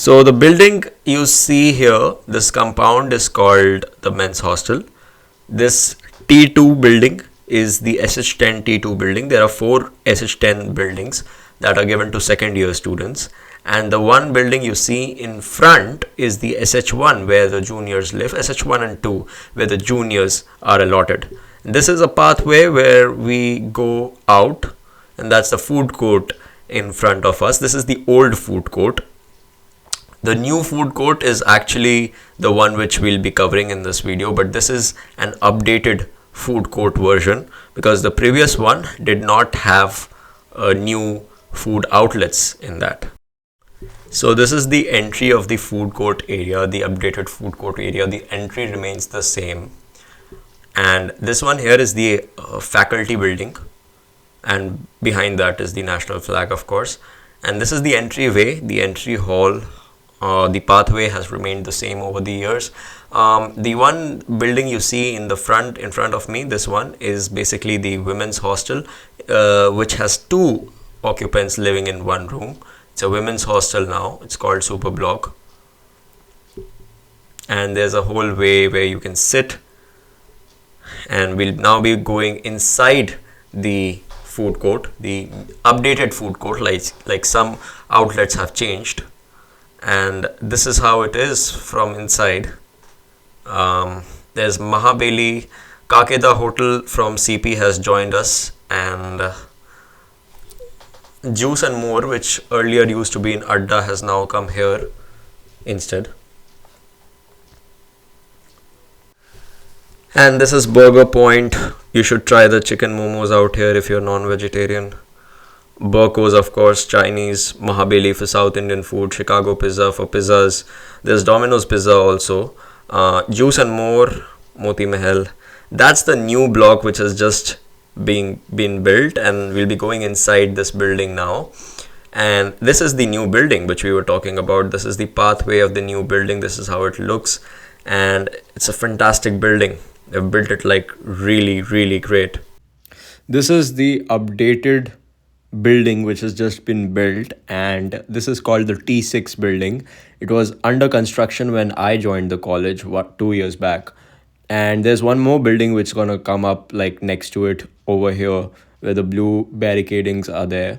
So the building you see here, this compound is called the men's hostel. This T2 building is the SH10 T2 building. There are four SH10 buildings that are given to second year students, and the one building you see in front is the SH1 where the juniors live, SH1 and 2 where the juniors are allotted. And this is a pathway where we go out, and that's the food court in front of us. This is the old food court. The new food court is actually the one which we'll be covering in this video, but this is an updated food court version because the previous one did not have new food outlets in that. So this is the entry of the food court area, the updated food court area. The entry remains the same. And this one here is the faculty building, and behind that is the national flag, of course. And this is the entryway, the entry hall. The pathway has remained the same over the years. The one building you see in front of me, this one is basically the women's hostel, which has two occupants living in one room. It's a women's hostel now. It's called Super Block. And there's a whole way where you can sit. And we'll now be going inside the food court, the updated food court, like some outlets have changed. And this is how it is from inside. There's Mahabeli. Kakeda Hotel from CP has joined us, and Juice and More, which earlier used to be in Adda, has now come here instead. And this is Burger Point. You should try the chicken momos out here if you're non-vegetarian. Burko's, of course, Chinese. Mahabeli for South Indian food. Chicago Pizza for pizzas. There's Domino's Pizza also. Juice and More, Moti Mahal. That's the new block which has just been built, and we'll be going inside this building now. And this is the new building which we were talking about. This is the pathway of the new building. This is how it looks, and it's a fantastic building. They've built it like really, really great. This is the updated building which has just been built, and this is called the T6 building. It was under construction when I joined the college 2 years back, and there's one more building which is going to come up like next to it over here where the blue barricadings are there.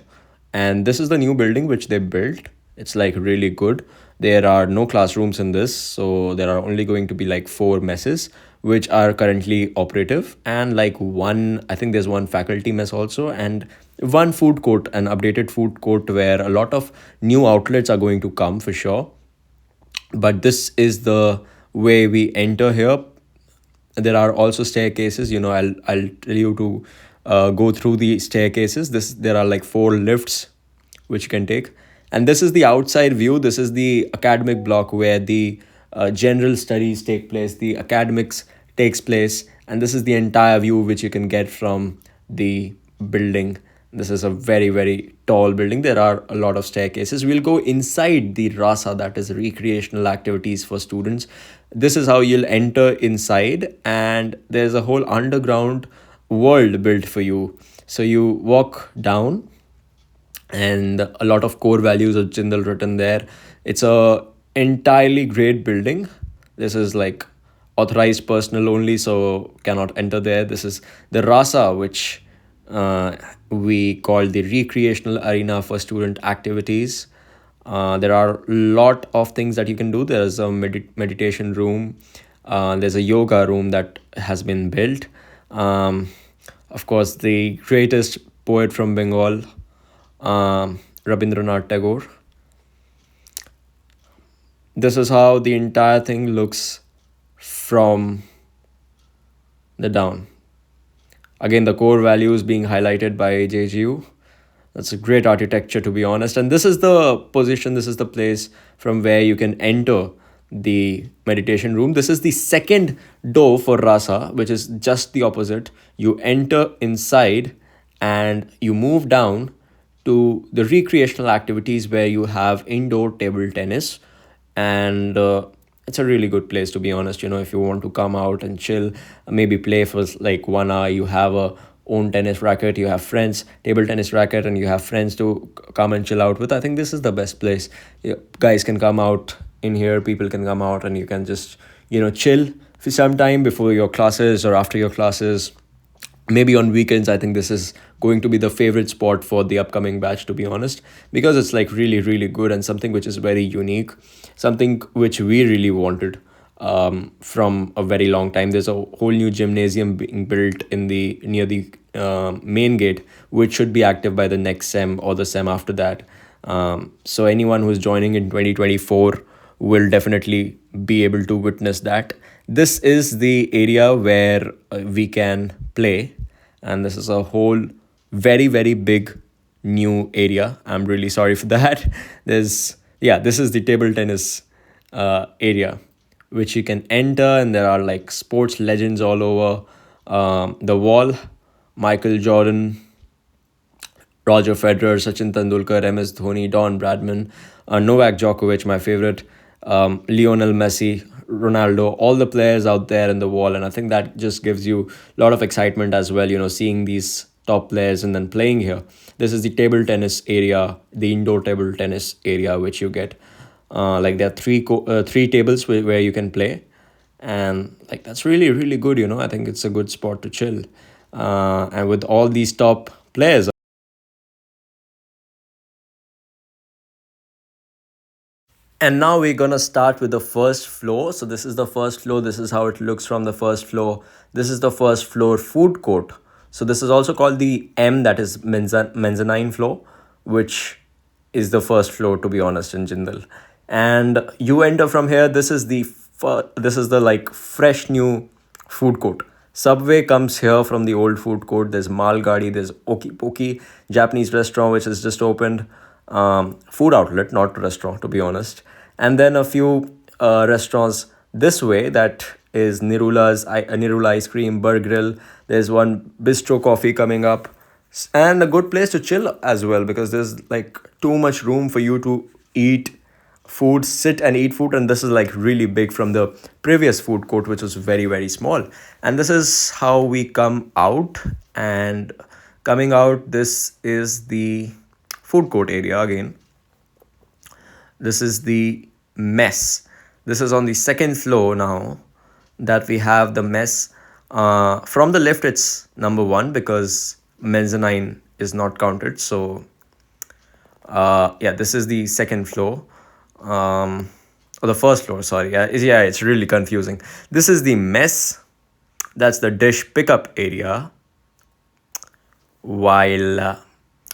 And this is the new building which they built. It's like really good. There are no classrooms in this, so there are only going to be like 4 messes which are currently operative, and like I think there's one faculty mess also, and one food court, an updated food court where a lot of new outlets are going to come for sure. But this is the way we enter here. There are also staircases. I'll tell you to go through the staircases. There are like 4 lifts which you can take, and this is the outside view. This is the academic block where the general studies take place, the academics takes place, and this is the entire view which you can get from the building. This is a very, very tall building. There are a lot of staircases. We'll go inside the RASA, that is recreational activities for students. This is how you'll enter inside, and there's a whole underground world built for you. So you walk down, and a lot of core values of Jindal written there. It's a entirely great building. This is like authorized personnel only, so cannot enter there. This is the RASA, which we call the recreational arena for student activities. There are a lot of things that you can do. There's a meditation room. There's a yoga room that has been built. Of course, the greatest poet from Bengal, Rabindranath Tagore. This is how the entire thing looks from the down. Again, the core values being highlighted by JGU. That's a great architecture, to be honest. And this is the position, this is the place from where you can enter the meditation room. This is the second door for Rasa, which is just the opposite. You enter inside and you move down to the recreational activities where you have indoor table tennis. And it's a really good place, to be honest. If you want to come out and chill, maybe play for like 1 hour, you have a own tennis racket, you have friends, table tennis racket, and you have friends to come and chill out with, I think this is the best place. Guys can come out in here, people can come out, and you can just, chill for some time before your classes or after your classes. Maybe on weekends, I think this is going to be the favorite spot for the upcoming batch, to be honest, because it's like really really good and something which is very unique, something which we really wanted from a very long time. There's a whole new gymnasium being built in the near the main gate, which should be active by the next sem or the sem after that. So anyone who's joining in 2024 will definitely be able to witness that. This is the area where we can play, and this is a whole very very big new area. I'm really sorry for that. There's Yeah, this is the table tennis area which you can enter, and there are like sports legends all over the wall. Michael Jordan, Roger Federer, Sachin Tendulkar, MS Dhoni, Don Bradman, Novak Djokovic, my favorite, Lionel Messi, Ronaldo, all the players out there in the wall. And I think that just gives you a lot of excitement as well, seeing these top players and then playing here. This is the table tennis area, the indoor table tennis area, which you get. Like there are three tables where you can play, and like that's really really good. I think it's a good spot to chill, and with all these top players. And now we're gonna start with the first floor. So this is the first floor. This is how it looks from the first floor. This is the first floor food court. So this is also called the M, that is mezzanine floor, which is the first floor, to be honest, in Jindal. And you enter from here. This is the like fresh new food court. Subway comes here from the old food court. There's Malgadi, there's Oki Poki, Japanese restaurant which has just opened. Food outlet, not restaurant, to be honest. And then a few restaurants this way, that is Nirula Ice Cream, Burr Grill. There's one Bistro Coffee coming up, and a good place to chill as well, because there's like too much room for you to eat food, sit and eat food. And this is like really big from the previous food court, which was very very small. And this is how we come out. And coming out, this is the food court area again. This is the mess. This is on the second floor now that we have the mess. From the lift, it's number one because mezzanine is not counted. So, yeah, this is the second floor. Or the first floor, sorry. Yeah, it's really confusing. This is the mess. That's the dish pickup area. While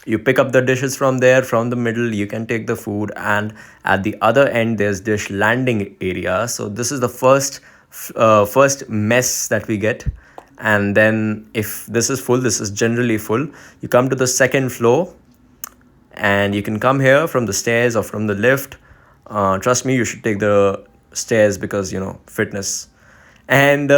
you pick up the dishes from there, from the middle you can take the food, and at the other end there's dish landing area. So this is the first mess that we get. And then if this is full, this is generally full, you come to the second floor, and you can come here from the stairs or from the lift. Trust me, you should take the stairs because fitness. And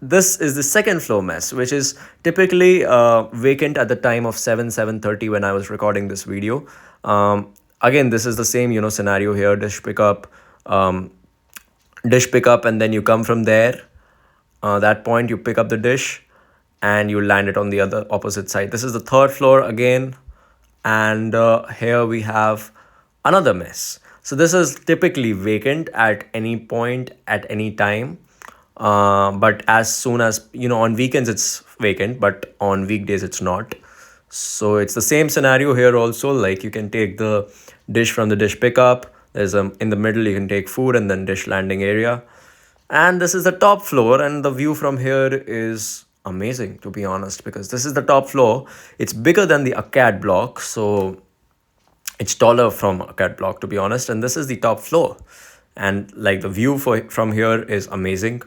this is the second floor mess, which is typically vacant at the time of 7:30 when I was recording this video. Again, this is the same scenario here. Dish pickup, and then you come from there. That point you pick up the dish and you land it on the other opposite side. This is the third floor again. And here we have another mess. So this is typically vacant at any point, at any time. But as soon as on weekends it's vacant, but on weekdays it's not. So it's the same scenario here also. Like you can take the dish from the dish pickup. There's in the middle you can take food, and then dish landing area. And this is the top floor, and the view from here is amazing, to be honest, because this is the top floor. It's bigger than the ACAD block, so it's taller from ACAD block, to be honest. And this is the top floor, and like the view from here is amazing.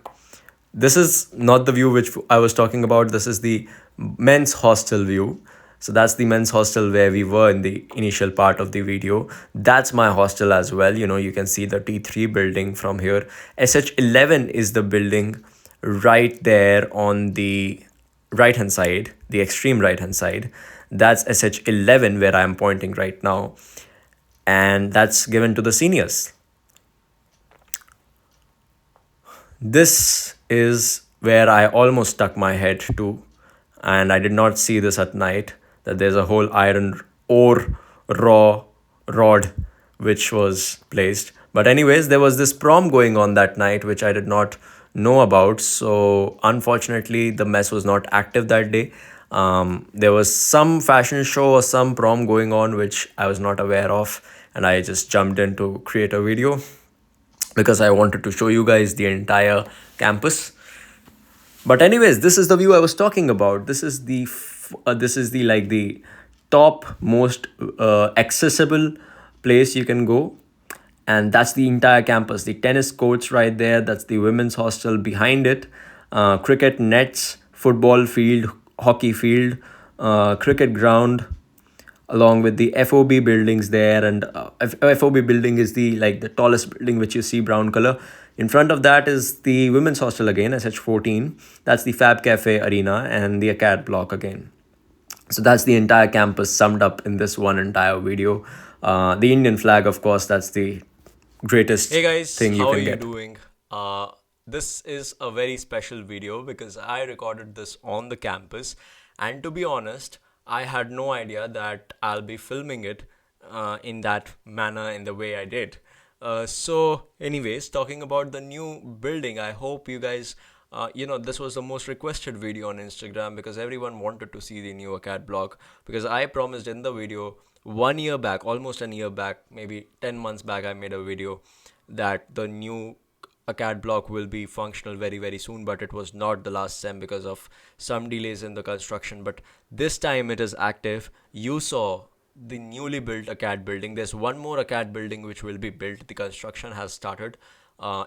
This is not the view which I was talking about. This is the men's hostel view. So that's the men's hostel where we were in the initial part of the video. That's my hostel as well. You can see the T3 building from here. SH11 is the building right there on the right hand side, the extreme right hand side. That's SH11 where I'm pointing right now. And that's given to the seniors. This is where I almost stuck my head to. and I did not see this at night, that there's a whole iron ore raw rod which was placed. But anyways, there was this prom going on that night which I did not know about. So unfortunately, the mess was not active that day. There was some fashion show or some prom going on which I was not aware of, and I just jumped in to create a video because I wanted to show you guys the entire campus. But anyways, this is the view I was talking about. This is the like the top most accessible place you can go, and that's the entire campus. The tennis courts right there. That's the women's hostel behind it. Cricket nets, football field, hockey field, cricket ground, along with the FOB buildings there. And FOB building is the like the tallest building which you see, brown color. In front of that is the women's hostel again, SH14. That's the Fab Cafe Arena and the ACAD block again. So that's the entire campus summed up in this one entire video. The Indian flag, of course, that's the greatest Hey guys, thing you how are can you get. doing? This is a very special video because I recorded this on the campus, and to be honest, I had no idea that I'll be filming it in that manner, in the way I did. Anyways, talking about the new building, I hope you guys, this was the most requested video on Instagram because everyone wanted to see the new ACAD block. Because I promised in the video 1 year back, almost a year back, maybe 10 months back, I made a video that the new ACAD block will be functional very, very soon, but it was not the last sem because of some delays in the construction. But this time it is active. You saw the newly built ACAD building. There's one more ACAD building which will be built. The construction has started.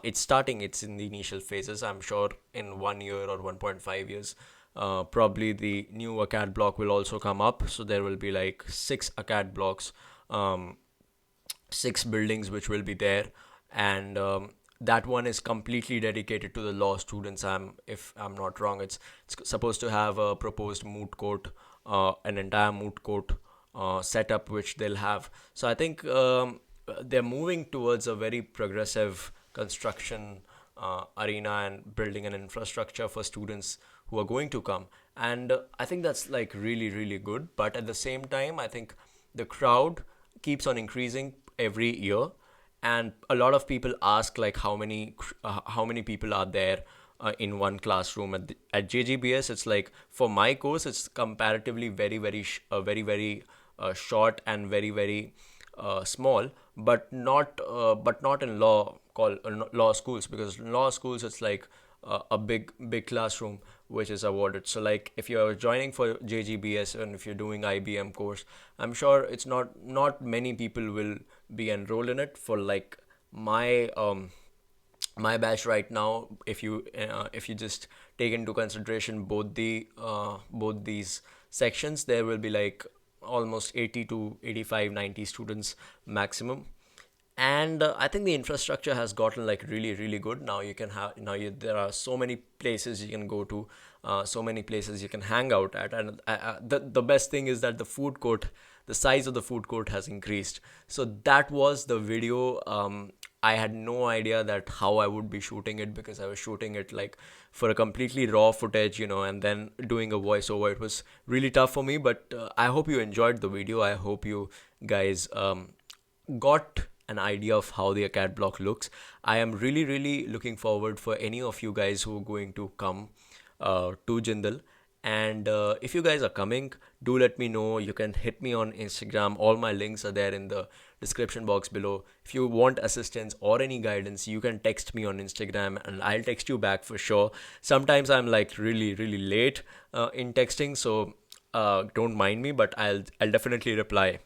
It's starting, it's in the initial phases. I'm sure in 1 year or 1.5 years, probably the new ACAD block will also come up. So there will be like 6 ACAD blocks, 6 buildings which will be there. And that one is completely dedicated to the law students. If I'm not wrong, it's supposed to have a proposed moot court, an entire moot court setup which they'll have. So I think they're moving towards a very progressive construction arena and building an infrastructure for students who are going to come. And I think that's like really, really good. But at the same time, I think the crowd keeps on increasing every year, and a lot of people ask like how many people are there in one classroom at JGBS. It's like for my course, it's comparatively very short and very small, but not in law schools, because in law schools it's like a big classroom which is awarded. So like if you're joining for JGBS and if you're doing IBM course, I'm sure it's not many people will be enrolled in it. For like my batch right now, if you just take into consideration both these sections, there will be like almost 80 to 85 90 students maximum. And I think the infrastructure has gotten like really good. Now you can have now you, there are so many places you can go to, so many places you can hang out at. And the best thing is that the size of the food court has increased. So that was the video. I had no idea that how I would be shooting it, because I was shooting it like for a completely raw footage, and then doing a voiceover. It was really tough for me, but I hope you enjoyed the video. I hope you guys got an idea of how the ACAD block looks. I am really looking forward for any of you guys who are going to come to Jindal. And if you guys are coming, do let me know. You can hit me on Instagram. All my links are there in the description box below. If you want assistance or any guidance, you can text me on Instagram and I'll text you back for sure. Sometimes I'm like really late in texting, so don't mind me, but I'll definitely reply.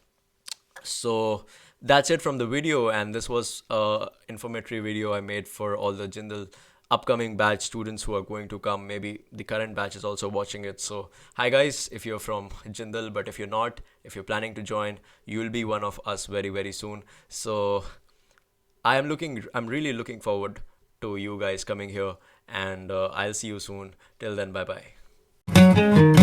So that's it from the video, and this was a informative video I made for all the Jindal upcoming batch students who are going to come. Maybe the current batch is also watching it. So hi guys, if you're from Jindal, but if you're not, if you're planning to join, you'll be one of us very soon. So I'm really looking forward to you guys coming here, and I'll see you soon. Till then, bye bye.